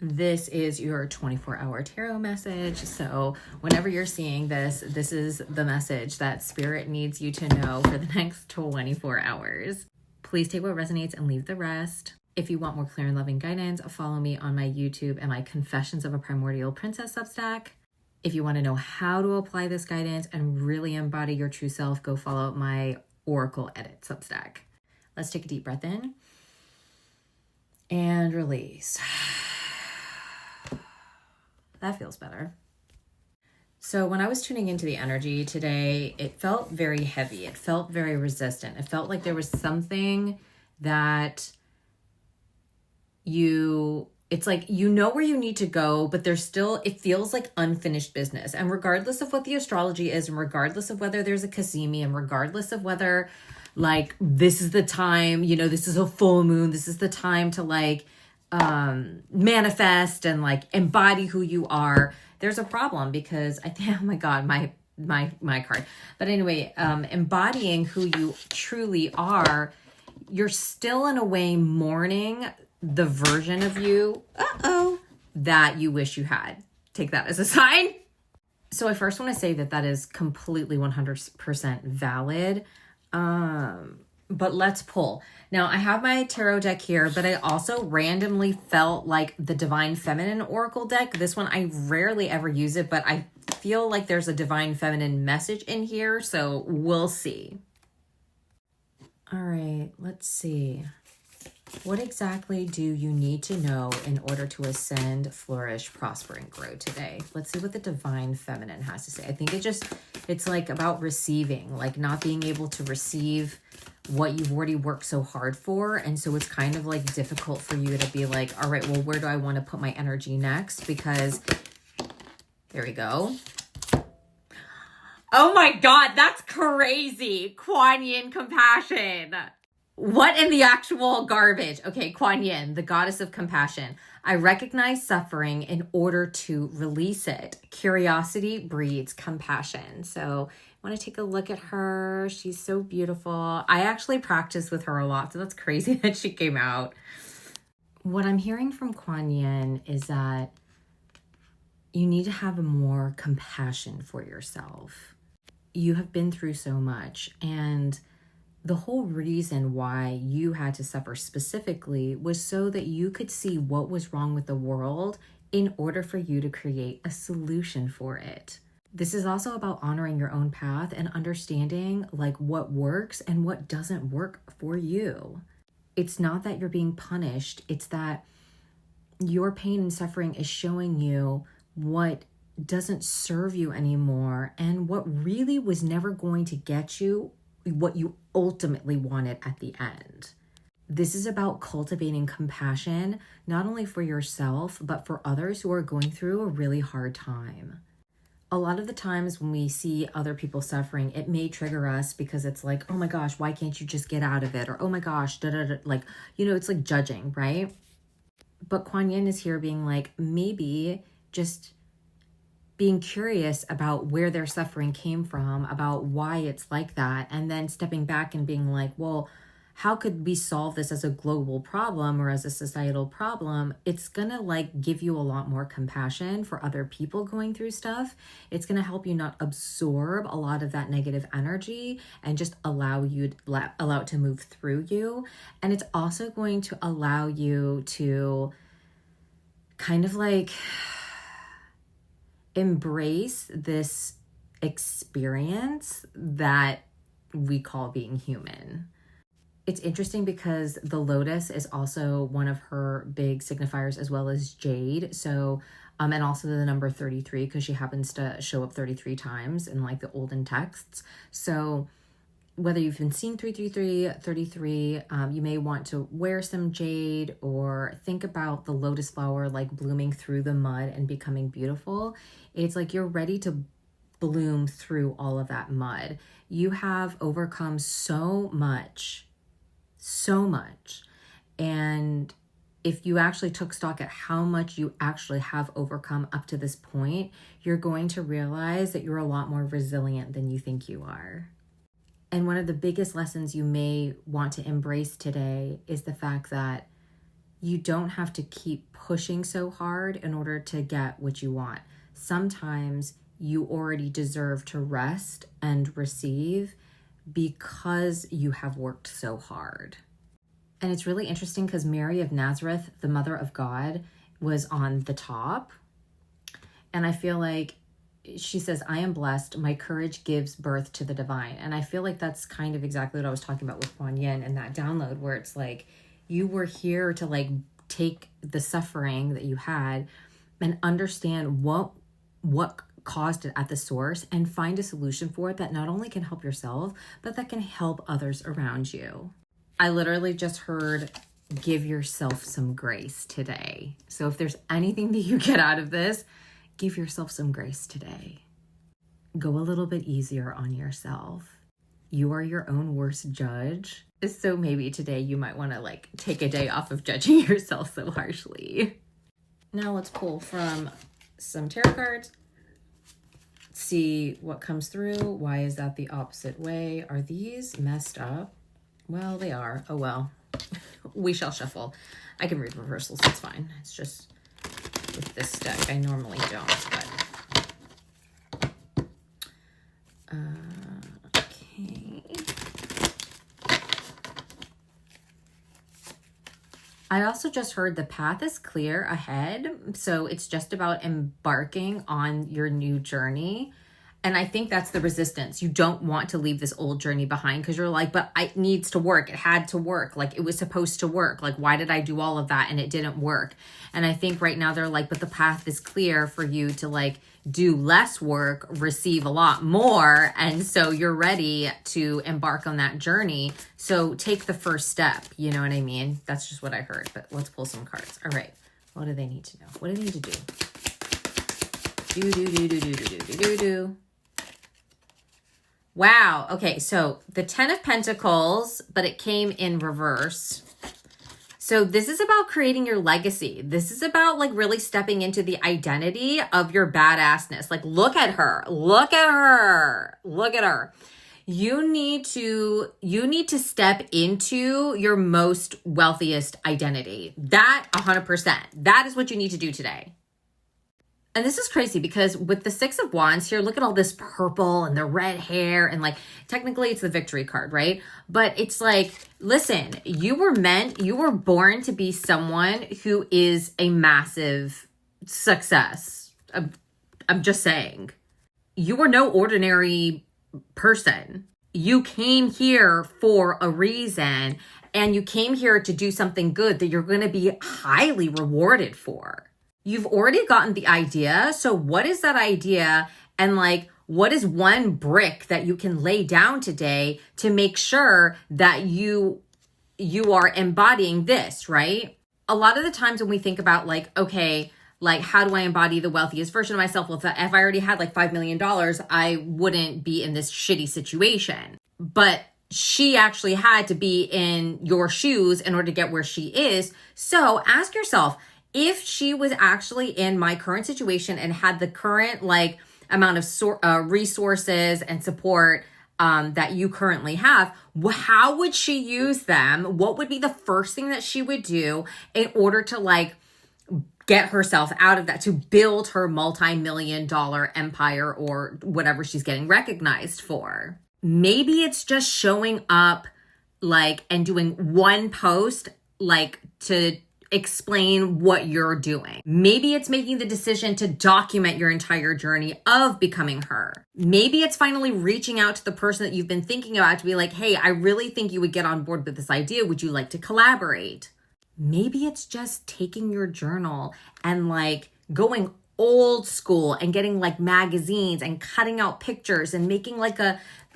This is your 24-hour tarot message. So whenever you're seeing this, this is the message that Spirit needs you to know for the next 24 hours. Please take what resonates and leave the rest. If you want more clear and loving guidance, follow me on my YouTube and my Confessions of a Primordial Princess Substack. If you want to know how to apply this guidance and really embody your true self, go follow my Oracle Edit Substack. Let's take a deep breath in and release. That feels better. So when I was tuning into the energy today, it felt very heavy. It felt very resistant. It felt like there was something that it's like, you know where you need to go, but there's still, it feels like unfinished business. And regardless of what the astrology is, and regardless of whether there's a Cazimi, and regardless of whether like, this is the time, this is a full moon, this is the time to like, manifest and like embody who you are, there's a problem because I think, oh my God, my card. But anyway, embodying who you truly are, you're still in a way mourning the version of you that you wish you had. Take that as a sign. So I first want to say that is completely 100% valid. But let's pull. Now I have my tarot deck here, but I also randomly felt like the Divine Feminine Oracle deck. This one, I rarely ever use it, but I feel like there's a Divine Feminine message in here. So we'll see. All right, let's see. What exactly do you need to know in order to ascend, flourish, prosper, and grow today? Let's see what the Divine Feminine has to say. I think it's like about receiving, like not being able to receive what you've already worked so hard for. And so it's kind of like difficult for you to be like, all right, well, where do I want to put my energy next? Because there we go. Oh my God, that's crazy. Kuan Yin compassion. What in the actual garbage? Okay, Kuan Yin, the goddess of compassion. I recognize suffering in order to release it. Curiosity breeds compassion. So I want to take a look at her. She's so beautiful. I actually practice with her a lot, so that's crazy that she came out. What I'm hearing from Kuan Yin is that you need to have more compassion for yourself. You have been through so much, and the whole reason why you had to suffer specifically was so that you could see what was wrong with the world in order for you to create a solution for it. This is also about honoring your own path and understanding like what works and what doesn't work for you. It's not that you're being punished. It's that your pain and suffering is showing you what doesn't serve you anymore and what really was never going to get you what you ultimately wanted at the end. This is about cultivating compassion, not only for yourself, but for others who are going through a really hard time. A lot of the times when we see other people suffering, it may trigger us because it's like, oh my gosh, why can't you just get out of it? Or, oh my gosh, like, it's like judging, right? But Kuan Yin is here being like, maybe just being curious about where their suffering came from, about why it's like that, and then stepping back and being like, well, how could we solve this as a global problem or as a societal problem? It's gonna like give you a lot more compassion for other people going through stuff. It's gonna help you not absorb a lot of that negative energy and just allow it to move through you. And it's also going to allow you to kind of like embrace this experience that we call being human. It's interesting because the lotus is also one of her big signifiers, as well as jade. So, and also the number 33, because she happens to show up 33 times in like the olden texts. So whether you've been seeing 333, you may want to wear some jade or think about the lotus flower like blooming through the mud and becoming beautiful. It's like you're ready to bloom through all of that mud. You have overcome so much. And if you actually took stock at how much you actually have overcome up to this point, you're going to realize that you're a lot more resilient than you think you are. And one of the biggest lessons you may want to embrace today is the fact that you don't have to keep pushing so hard in order to get what you want. Sometimes you already deserve to rest and receive because you have worked so hard. And it's really interesting because Mary of Nazareth, the mother of God, was on the top. And I feel like she says, I am blessed. My courage gives birth to the divine. And I feel like that's kind of exactly what I was talking about with Kuan Yin and that download, where it's like, you were here to like take the suffering that you had and understand what caused it at the source and find a solution for it that not only can help yourself, but that can help others around you. I literally just heard, give yourself some grace today. So if there's anything that you get out of this, give yourself some grace today. Go a little bit easier on yourself. You are your own worst judge. So maybe today you might want to like take a day off of judging yourself so harshly. Now let's pull from some tarot cards. See what comes through. Why is that the opposite way? Are these messed up? Well, they are. Oh well. We shall shuffle. I can read reversals. It's fine. It's just with this deck. I normally don't, but okay. I also just heard the path is clear ahead. So it's just about embarking on your new journey. And I think that's the resistance. You don't want to leave this old journey behind because you're like, but it needs to work. It had to work. Like it was supposed to work. Like, why did I do all of that and it didn't work? And I think right now they're like, but the path is clear for you to like do less work, receive a lot more. And so you're ready to embark on that journey. So take the first step. You know what I mean? That's just what I heard. But let's pull some cards. All right. What do they need to know? What do they need to do? Do. Wow. Okay. So the 10 of Pentacles, but it came in reverse. So this is about creating your legacy. This is about like really stepping into the identity of your badassness. Like, look at her. Look at her. Look at her. You need to step into your most wealthiest identity. That 100%. That is what you need to do today. And this is crazy because with the 6 of Wands here, look at all this purple and the red hair and like, technically it's the victory card, right? But it's like, listen, you were born to be someone who is a massive success. I'm just saying. You are no ordinary person. You came here for a reason and you came here to do something good that you're going to be highly rewarded for. You've already gotten the idea. So what is that idea? And like, what is one brick that you can lay down today to make sure that you are embodying this, right? A lot of the times when we think about like, okay, like how do I embody the wealthiest version of myself? Well, if I already had like $5 million, I wouldn't be in this shitty situation. But she actually had to be in your shoes in order to get where she is. So ask yourself, if she was actually in my current situation and had the current like amount of resources and support that you currently have, how would she use them? What would be the first thing that she would do in order to like get herself out of that, to build her multi-million-dollar empire or whatever she's getting recognized for? Maybe it's just showing up like and doing one post like to explain what you're doing. Maybe it's making the decision to document your entire journey of becoming her. Maybe it's finally reaching out to the person that you've been thinking about to be like, hey, I really think you would get on board with this idea. Would you like to collaborate? Maybe it's just taking your journal and like going old school and getting like magazines and cutting out pictures and making like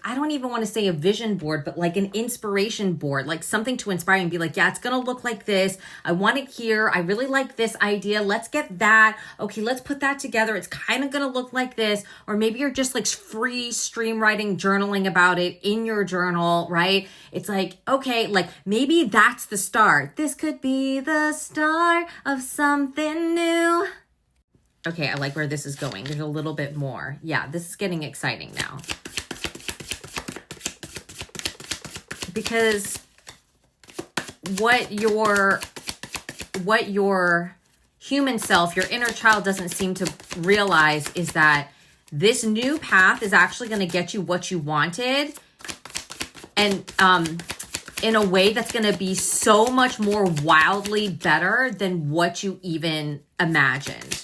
I don't even want to say a vision board, but like an inspiration board, like something to inspire and be like, yeah, it's going to look like this. I want it here. I really like this idea. Let's get that. Okay, let's put that together. It's kind of going to look like this. Or maybe you're just like free stream writing, journaling about it in your journal, right? It's like, okay, like maybe that's the start. This could be the start of something new. Okay, I like where this is going. There's a little bit more. Yeah, this is getting exciting now. Because what you're what your human self, your inner child doesn't seem to realize is that this new path is actually going to get you what you wanted, and in a way that's going to be so much more wildly better than what you even imagined.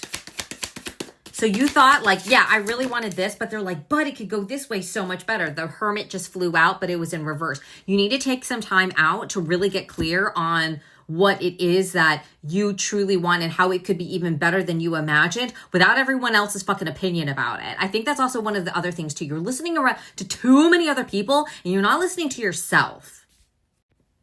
So you thought like, yeah, I really wanted this, but they're like, but it could go this way so much better. The Hermit just flew out, but it was in reverse. You need to take some time out to really get clear on what it is that you truly want and how it could be even better than you imagined without everyone else's fucking opinion about it. I think that's also one of the other things too. You're listening around to too many other people and you're not listening to yourself.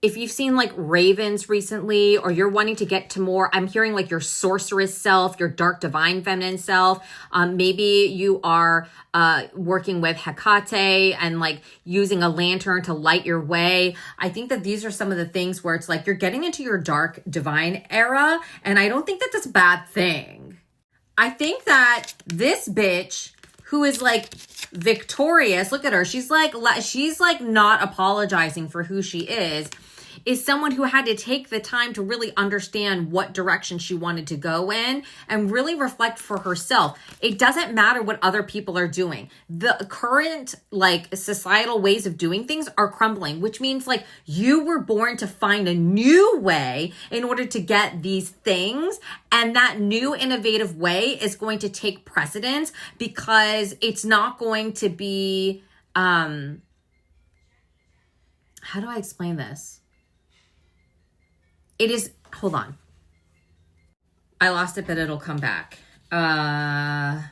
If you've seen like ravens recently, or you're wanting to get to more, I'm hearing like your sorceress self, your dark divine feminine self. Maybe you are working with Hecate and like using a lantern to light your way. I think that these are some of the things where it's like you're getting into your dark divine era. And I don't think that that's a bad thing. I think that this bitch who is like victorious, look at her. She's like not apologizing for who she is someone who had to take the time to really understand what direction she wanted to go in and really reflect for herself. It doesn't matter what other people are doing. The current like societal ways of doing things are crumbling, which means like you were born to find a new way in order to get these things. And that new innovative way is going to take precedence because it's not going to be, how do I explain this? It is, hold on. I lost it, but it'll come back. The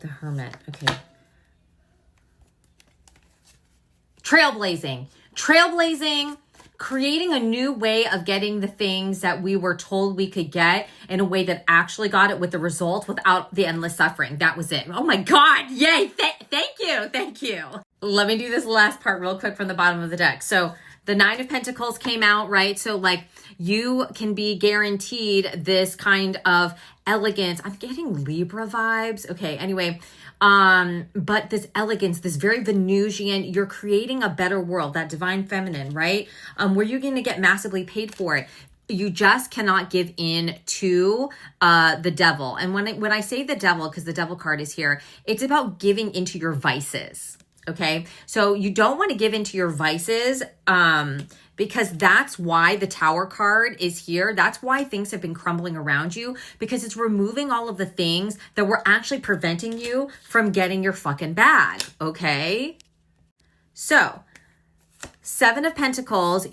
Hermit, okay. Trailblazing, creating a new way of getting the things that we were told we could get in a way that actually got it with the result without the endless suffering. That was it. Oh my God. Yay. Thank you. Let me do this last part real quick from the bottom of the deck. So the Nine of Pentacles came out, right? So like you can be guaranteed this kind of elegance. I'm getting Libra vibes. Okay. Anyway, but this elegance, this very Venusian, you're creating a better world, that divine feminine, right? Where you're going to get massively paid for it. You just cannot give in to the devil. And when I say the devil, because the devil card is here, it's about giving into your vices. Okay. So you don't want to give into your vices, because that's why the Tower card is here. That's why things have been crumbling around you, because it's removing all of the things that were actually preventing you from getting your fucking bag. Okay. So Seven of Pentacles,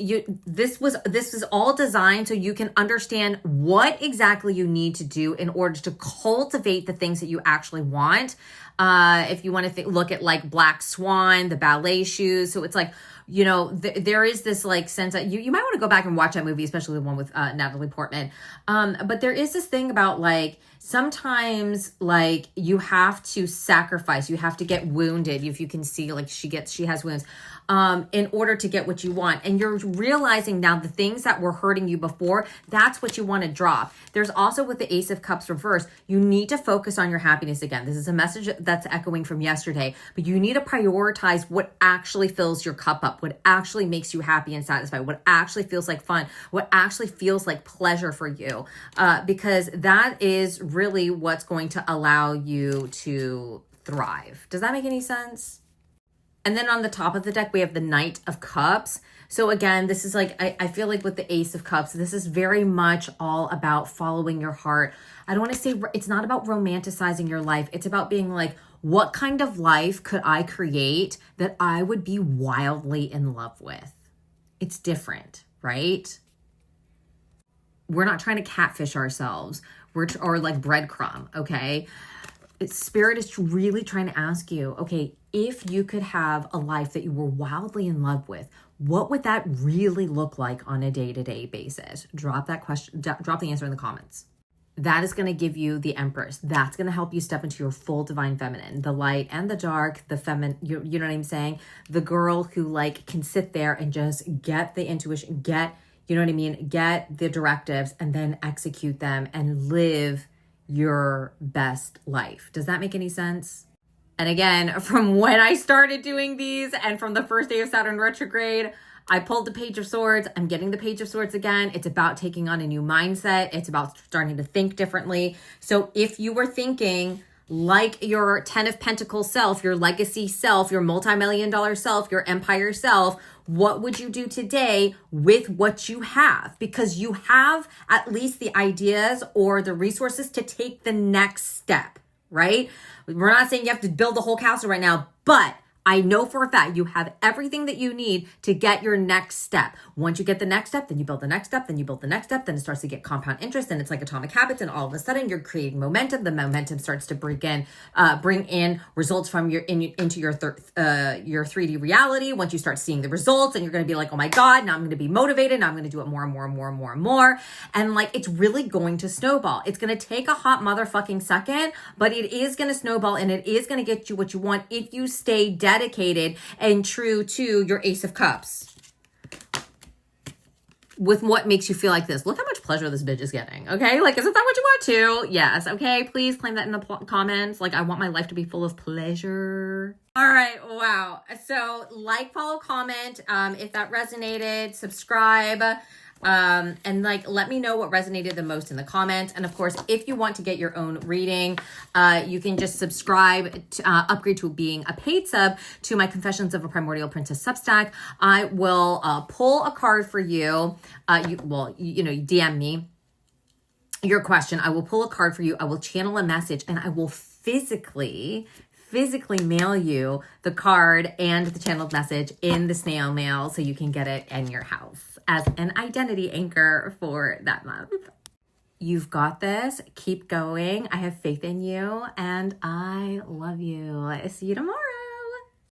this was all designed so you can understand what exactly you need to do in order to cultivate the things that you actually want. If you want to look at like Black Swan, the ballet shoes. So it's like, you know, there is this like sense that you might want to go back and watch that movie, especially the one with Natalie Portman. But there is this thing about like, sometimes like you have to sacrifice, you have to get wounded. If you can see like she has wounds, in order to get what you want. And you're realizing now the things that were hurting you before, that's what you want to drop. There's also with the Ace of Cups reverse, you need to focus on your happiness again. This is a message that's echoing from yesterday, but you need to prioritize what actually fills your cup up, what actually makes you happy and satisfied, what actually feels like fun, what actually feels like pleasure for you, because that is really what's going to allow you to thrive. Does that make any sense? And then on the top of the deck, we have the Knight of Cups. So again, this is like, I feel like with the Ace of Cups, this is very much all about following your heart. I don't want to say, it's not about romanticizing your life. It's about being like, what kind of life could I create that I would be wildly in love with? It's different, right? We're not trying to catfish ourselves. Or like breadcrumb, okay? Spirit is really trying to ask you, okay, if you could have a life that you were wildly in love with, what would that really look like on a day-to-day basis? Drop that question, drop the answer in the comments. That is going to give you the Empress. That's going to help you step into your full divine feminine, the light and the dark, the feminine, you know what I'm saying? The girl who like can sit there and just get the intuition, you know what I mean? Get the directives and then execute them and live your best life. Does that make any sense? And again, from when I started doing these and from the first day of Saturn retrograde, I pulled the Page of Swords. I'm getting the Page of Swords again. It's about taking on a new mindset. It's about starting to think differently. So if you were thinking like your 10 of Pentacles self, your legacy self, your multi-million-dollar self, your empire self, what would you do today with what you have? Because you have at least the ideas or the resources to take the next step, right? We're not saying you have to build the whole castle right now, but I know for a fact you have everything that you need to get your next step. Once you get the next step, then you build the next step, then you build the next step, then it starts to get compound interest, and it's like atomic habits, and all of a sudden you're creating momentum. The momentum starts to bring in results from into your 3D reality. Once you start seeing the results, and you're going to be like, oh my God, now I'm going to be motivated. Now I'm going to do it more and more and more and more and more. And like, it's really going to snowball. It's going to take a hot motherfucking second, but it is going to snowball, and it is going to get you what you want if you stay dedicated and true to your Ace of Cups. With what makes you feel like this. Look how much pleasure this bitch is getting, okay? Like, isn't that what you want too? Yes, okay? Please claim that in the comments. Like, I want my life to be full of pleasure. All right, wow. So, like, follow, comment. If that resonated, subscribe. And like, let me know what resonated the most in the comments. And of course, if you want to get your own reading, you can just subscribe to, upgrade to being a paid sub to my Confessions of a Primordial Princess Substack. I will pull a card for you. You DM me your question. I will pull a card for you. I will channel a message, and I will physically mail you the card and the channeled message in the snail mail so you can get it in your house as an identity anchor for that month. You've got this. Keep going. I have faith in you, and I love you. See you tomorrow.